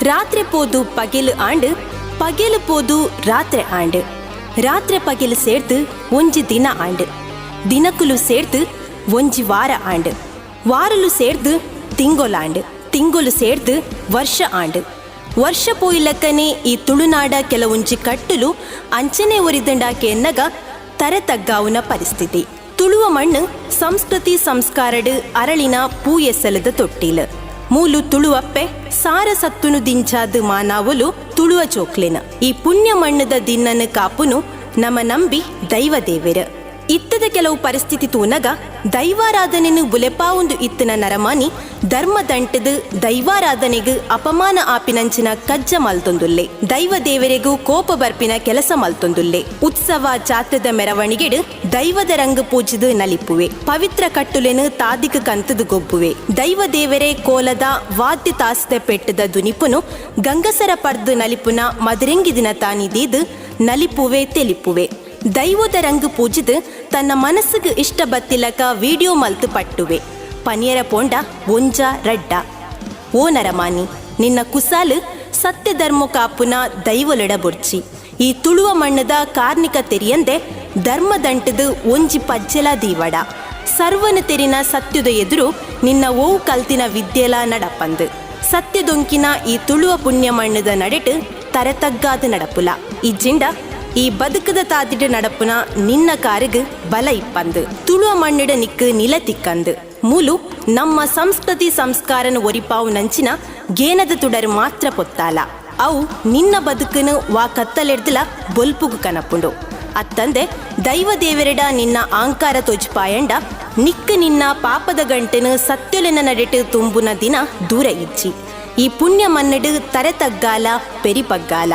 ರಾತ್ರಿ ಪೋದು ಪಗೆಲು ಆಂಡು, ಪಗೆಲು ಪೋದು ರಾತ್ರಿ ಆಂಡು, ರಾತ್ರಿ ಪಗೆಲು ಸೇರ್ದು ಒಂಜಿ ದಿನ ಆಂಡು, ದಿನಕುಲು ಸೇರ್ದು ಒಂಜಿ ವಾರ ಆಂಡು, ವಾರಲು ಸೇರ್ದು ತಿಂಗೊಲಾಂಡು, ತಿಂಗೊಲು ಸೇರ್ದು ವರ್ಷ ಆಂಡು, ವರ್ಷ ಪೋಯಿಲಕ್ಕನೆ ಈ ತುಳುನಾಡ ಕೆಲವೊಂಜಿ ಕಟ್ಟುಲು ಅಂಚನೆ ಒರಿದಂಡಾಕೆ ಎನ್ನಗ ತರೆತಗ್ಗಾವುನ ಪರಿಸ್ಥಿತಿ. ತುಳುವ ಮಣ್ಣು ಸಂಸ್ಕೃತಿ ಸಂಸ್ಕಾರಡು ಅರಳಿನ ಪೂಯೆಸಲದ ತೊಟ್ಟಿಲು. ಮೂಲು ತುಳುವಪ್ಪೆ ಸಾರ ಸತ್ತುನು ದಿಂಚಾದು ಮಾನಾವಲು ತುಳುವ ಚೋಕ್ಲೆನ. ಈ ಪುಣ್ಯ ಮಣ್ಣದ ದಿನ್ನನು ಕಾಪುನು ನಮ್ಮ ನಂಬಿ ದೈವ ದೇವೆರ. ಇತ್ತದ ಕೆಲವು ಪರಿಸ್ಥಿತಿ ತೂನಗ ದೈವಾರಾಧನೆನು ಬುಲೆಪಾವೊಂದು ಇತ್ತನ ನರಮಾನಿ ಧರ್ಮದಂಟದು ದೈವಾರಾಧನೆಗೂ ಅಪಮಾನ ಆಪಿನಂಚಿನ ಕಜ್ಜ ಮಲ್ತೊಂದುಲ್ಲೆ. ದೈವ ದೇವರೆಗೂ ಕೋಪ ಬರ್ಪಿನ ಕೆಲಸ ಮಲ್ತೊಂದುಲ್ಲೆ. ಉತ್ಸವ ಜಾತ್ರದ ಮೆರವಣಿಗೆಡು ದೈವದ ರಂಗು ಪೂಜಿದು ನಲಿಪುವೆ. ಪವಿತ್ರ ಕಟ್ಟುಲೆನು ತಾದಿಕ ಕಂತದು ಗೊಬ್ಬುವೆ. ದೈವ ದೇವರೇ ಕೋಲದ ವಾದ್ಯ ತಾಸ್ದೆ ಪೆಟ್ಟದ ದುನಿಪುನು ಗಂಗಸರ ಪರ್ದು ನಲಿಪುನ ಮದರಿಂಗಿ ದಿನ ತಾನಿದೀದು ನಲಿಪುವೆ ತೆಲಿಪುವೆ. ದೈವದ ರಂಗು ಪೂಜಿದು ತನ್ನ ಮನಸ್ಸಿಗೆ ಇಷ್ಟ ಬತ್ತಿಲಕ ವಿಡಿಯೋ ಮಲ್ತು ಪಟ್ಟುವೆ. ಪನಿಯರ ಪೋಂಡ ಒಂಜ ರಡ್ಡ. ಓ ನರಮಾನಿ, ನಿನ್ನ ಕುಸಾಲು ಸತ್ಯ ಧರ್ಮ ಕಾಪುನ ದೈವಲೊಡ ಬುರ್ಚಿ. ಈ ತುಳುವ ಮಣ್ಣದ ಕಾರ್ಣಿಕ ತೆರಿಯಂದೆ ಧರ್ಮದಂಟದು ಒಂಜಿ ಪಜ್ಜಲ ದೀವಡ. ಸರ್ವನ ತೆರಿನ ಸತ್ಯದ ಎದುರು ನಿನ್ನ ಓವು ಕಲ್ತಿನ ವಿದ್ಯೆಲ ನಡಪಂದು. ಸತ್ಯದೊಂಕಿನ ಈ ತುಳುವ ಪುಣ್ಯ ಮಣ್ಣದ ನಡೆಟು ತರತಗ್ಗಾದ ನಡಪುಲ. ಈ ಜಿಂಡ ಈ ಬದುಕದ ತಾದಿಡ ನಡಪುನ ನಿನ್ನ ಕಾರಿಗು ಬಲ ಇಪ್ಪಂದು. ತುಳುವ ಮಣ್ಣಿಡ ನಿಕ್ಕು ನಿಲ ತಿಕ್ಕಂದು. ಮೂಲು ನಮ್ಮ ಸಂಸ್ಕೃತಿ ಸಂಸ್ಕಾರನ ಒರಿಪಾವು ನಂಚಿನ ಗೇನದ ತುಡರು ಮಾತ್ರ ಪೊತ್ತಾಲ. ಅವು ನಿನ್ನ ಬದುಕನು ವಾ ಕತ್ತಲೆಡ್ದಲ ಬೊಲ್ಪುಗು ಕನಪುಂಡು. ಅತ್ತಂದೆ ದೈವ ದೇವರೆಡ ನಿನ್ನ ಆಂಕಾರ ತೊಜ್ಪಾಯಂಡ ನಿಕ್ಕು ನಿನ್ನ ಪಾಪದ ಗಂಟೆನು ಸತ್ಯೊಲೆನ ನಡೆಟು ತುಂಬುನ ದಿನ ದೂರ ಇಜ್ಜಿ. ಈ ಪುಣ್ಯ ಮನ್ನಡು ತರೆತಗ್ಗಾಲ ಪೆರಿಪಗ್ಗಾಲ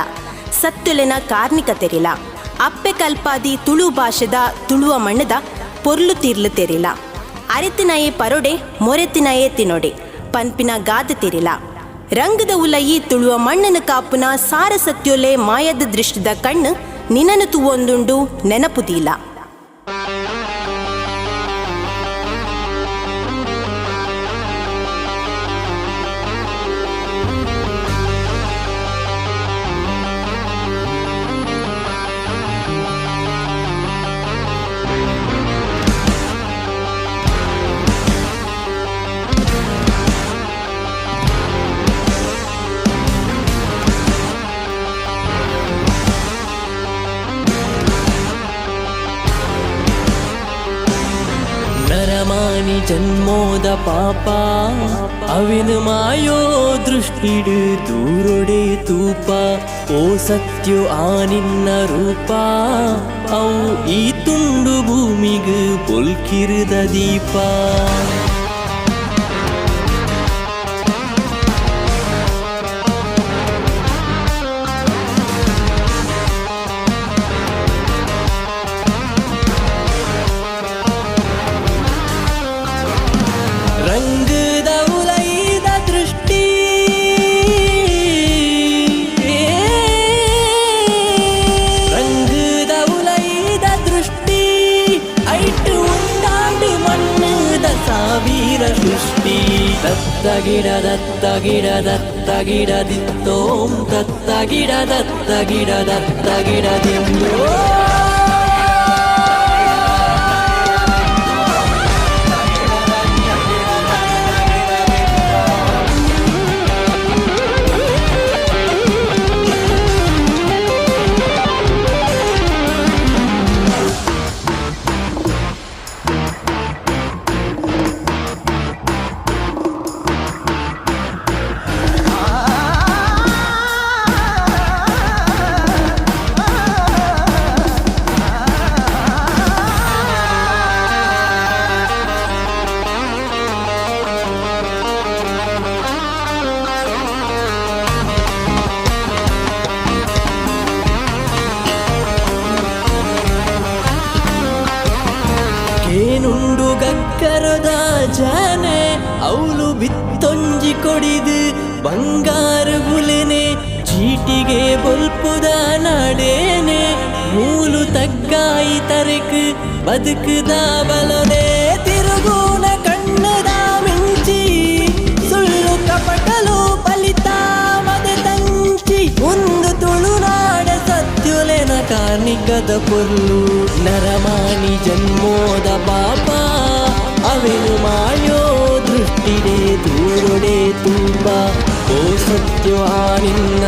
ಸತ್ಯೊಲೆನ ಕಾರ್ಣಿಕ ತೆರಿಲ. ಅಪ್ಪೆ ಕಲ್ಪಾದಿ ತುಳು ಭಾಷೆದ ತುಳುವ ಮಣ್ಣದ ಪೊರ್ಲು ತೀರ್ಲು ತೆರಿಲ. ಅರೆತಿನಯೇ ಪರೊಡೆ ಮೊರೆತಿನಯೇ ತಿನೊಡೆ ಪನ್ಪಿನ ಗಾದ ತೆರಿಲ. ರಂಗದ ಉಲಯಿ ತುಳುವ ಮಣ್ಣನ ಕಾಪುನ ಸಾರ ಸತ್ಯೊಲೆ ಮಾಯದ ದೃಷ್ಟಿದ ಕಣ್ಣು ನಿನನು ತುವೊಂದುಂಡು ನೆನಪುದೀಲ. ನರಮಾನಿ ಜನ್ಮೋದ ಪಾಪ ಅವಿನ ಮಾಯೋ ದೃಷ್ಟಿಡು ದೂರೊಡೆ ತೂಪ. ಓ ಸತ್ಯೋ ಆ ನಿನ್ನ ರೂಪ ಅವು ಈ ತುಂಡು ಭೂಮಿಗೆ ಬೊಲ್ಕಿರಿದ ದೀಪ. ರಂಗದ ಉಲೈದ ದೃಷ್ಟಿ ರಂಗದ ಉಲೈದ ದೃಷ್ಟಿ ಐಟು ಉಂಡಾಂಡು ಮಣ್ಣದ ಸಾವಿರ ಸೃಷ್ಟಿ. ದತ್ತ ಗಿಡ ದತ್ತ ಗಿಡ ದತ್ತ ಗಿಡ ದಿತ್ತೋಂ ದತ್ತ ಗಿಡ ದತ್ತ ಗಿಡ ದತ್ತ ಗಿಡ ದಿತ್ತೋ. ಜಾನೆ ಅವಳು ಬಿತ್ತೊಂಜಿ ಕೊಡಿದು ಬಂಗಾರ ಬುಲೆನೆ ಚೀಟಿಗೆ ಬೊಲ್ಪುದ ನಾಡೇನೆ ಮೂಲು ತಗ್ಗಾಯಿ ತರಕ್ ಬದುಕುದ ಬಲನೆ ತಿರುಗೂನ ಕಣ್ಣದ ಮಿಂಚಿ ಸುಳ್ಳು ಕಪಟಲು ಫಲಿತ ಮದೆ ತಂಚಿ ಒಂದು ತುಳುನಾಡ ಸತ್ಯುಲೆನ ಕಾರ್ಣಿಕದ ಪೊರ್ಲು ನರಮಾನಿ ಜನ್ಮೋದ ಪಾಪ ಅವೆನು ಮಾಯೋ ದೃಷ್ಟಿಡೆ ದೂರೊಡೆ ತುಂಬ ಓ ಸತ್ಯ ನಿನ್ನ